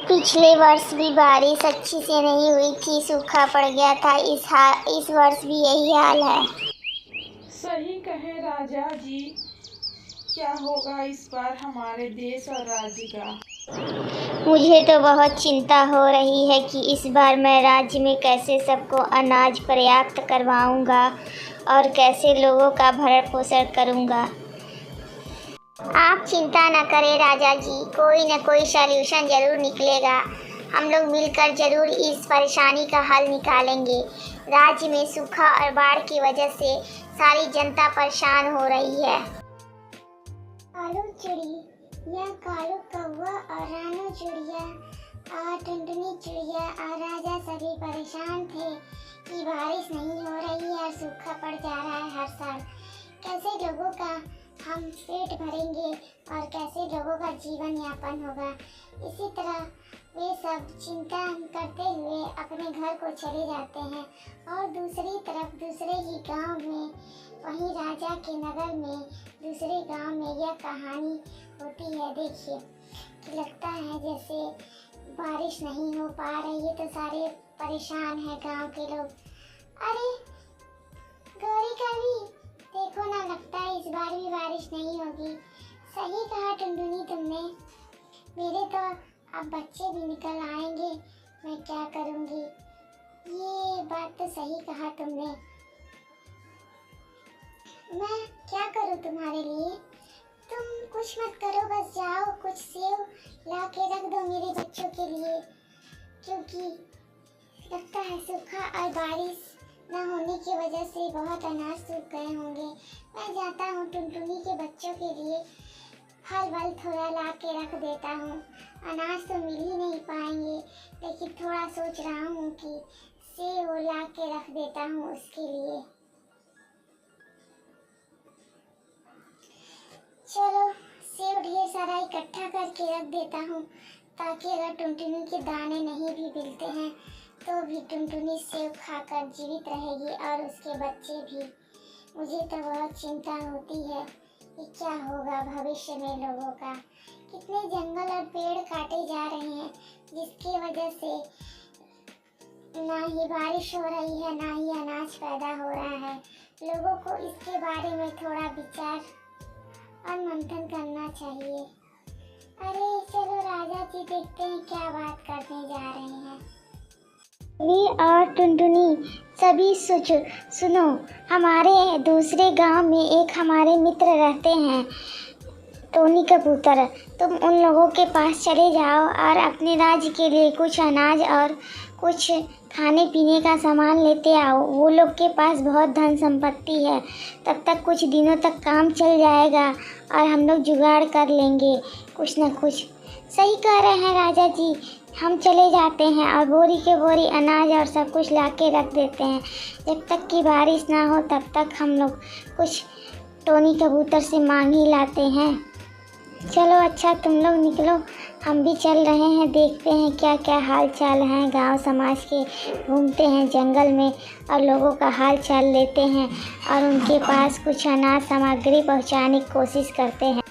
पिछले वर्ष भी बारिश अच्छी से नहीं हुई थी, सूखा पड़ गया था। इस वर्ष भी यही हाल है। सही कहे राजा जी। क्या होगा इस बार हमारे देश और राज्य का? मुझे तो बहुत चिंता हो रही है कि इस बार मैं राज्य में कैसे सबको अनाज पर्याप्त करवाऊंगा और कैसे लोगों का भरण पोषण करूंगा। आप चिंता न करें राजा जी, कोई न कोई सॉल्यूशन जरूर निकलेगा। हम लोग मिलकर जरूर इस परेशानी का हल निकालेंगे। राज्य में सूखा और बाढ़ की वजह से सारी जनता परेशान हो रही है। कालू चिड़ी या कालू कौवा और रानू चिड़िया और टुनटुनी चिड़िया और राजा सभी परेशान थे कि बारिश नहीं हो रही है और सूखा पड़ जा रहा है हर साल। कैसे लोगों का हम पेट भरेंगे और कैसे लोगों का जीवन यापन होगा। इसी तरह वे सब चिंता करते हुए अपने घर को चले जाते हैं और दूसरी तरफ दूसरे ही गांव में, वहीं राजा के नगर में दूसरे गांव में यह कहानी होती है। देखिए कि लगता है जैसे बारिश नहीं हो पा रही है तो सारे परेशान हैं गांव के लोग। अरे गौरी का भी देखो ना, लगता है इस बार भी बारिश नहीं होगी। सही कहा टुनटुनी तुमने। मेरे तो अब बच्चे भी निकल आएंगे, मैं क्या करूँगी। ये बात तो सही कहा तुमने। मैं क्या करूँ तुम्हारे लिए? तुम कुछ मत करो, बस जाओ कुछ सेव ला के रख दो मेरे बच्चों के लिए, क्योंकि लगता है सूखा और बारिश न होने की वजह से बहुत अनाज सूख गए होंगे। मैं जाता हूँ टुनटुनी के बच्चों के लिए फल वल थोड़ा ला के रख देता हूँ। अनाज तो मिल ही नहीं पाएंगे, लेकिन थोड़ा सोच रहा हूँ कि सेव ला के रख देता हूँ उसके लिए। चलो सेव ढेर सारा इकट्ठा करके रख देता हूँ, ताकि अगर टुनटुनी के दाने नहीं भी मिलते हैं तो भी टुनटुनी सेव खाकर जीवित रहेगी और उसके बच्चे भी। मुझे तो बहुत चिंता होती है कि क्या होगा भविष्य में लोगों का। कितने जंगल और पेड़ काटे जा रहे हैं, जिसकी वजह से ना ही बारिश हो रही है ना ही अनाज पैदा हो रहा है। लोगों को इसके बारे में थोड़ा विचार और मंथन करना चाहिए। अरे चलो राजा जी, देखते हैं क्या बात करने जा रहे हैं। और टुनटुनी सभी सुनो, हमारे दूसरे गांव में एक हमारे मित्र रहते हैं, टोनी कबूतर। तुम उन लोगों के पास चले जाओ और अपने राज्य के लिए कुछ अनाज और कुछ खाने पीने का सामान लेते आओ। वो लोग के पास बहुत धन संपत्ति है। तब तक कुछ दिनों तक काम चल जाएगा और हम लोग जुगाड़ कर लेंगे कुछ न कुछ। सही कह रहे हैं राजा जी, हम चले जाते हैं और बोरी के बोरी अनाज और सब कुछ ला के रख देते हैं। जब तक कि बारिश ना हो तब तक हम लोग कुछ टोनी कबूतर से मांग ही लाते हैं। चलो अच्छा, तुम लोग निकलो, हम भी चल रहे हैं, देखते हैं क्या क्या हाल चाल हैं गांव समाज के। घूमते हैं जंगल में और लोगों का हाल चाल लेते हैं और उनके पास कुछ अनाज सामग्री पहुंचाने की कोशिश करते हैं।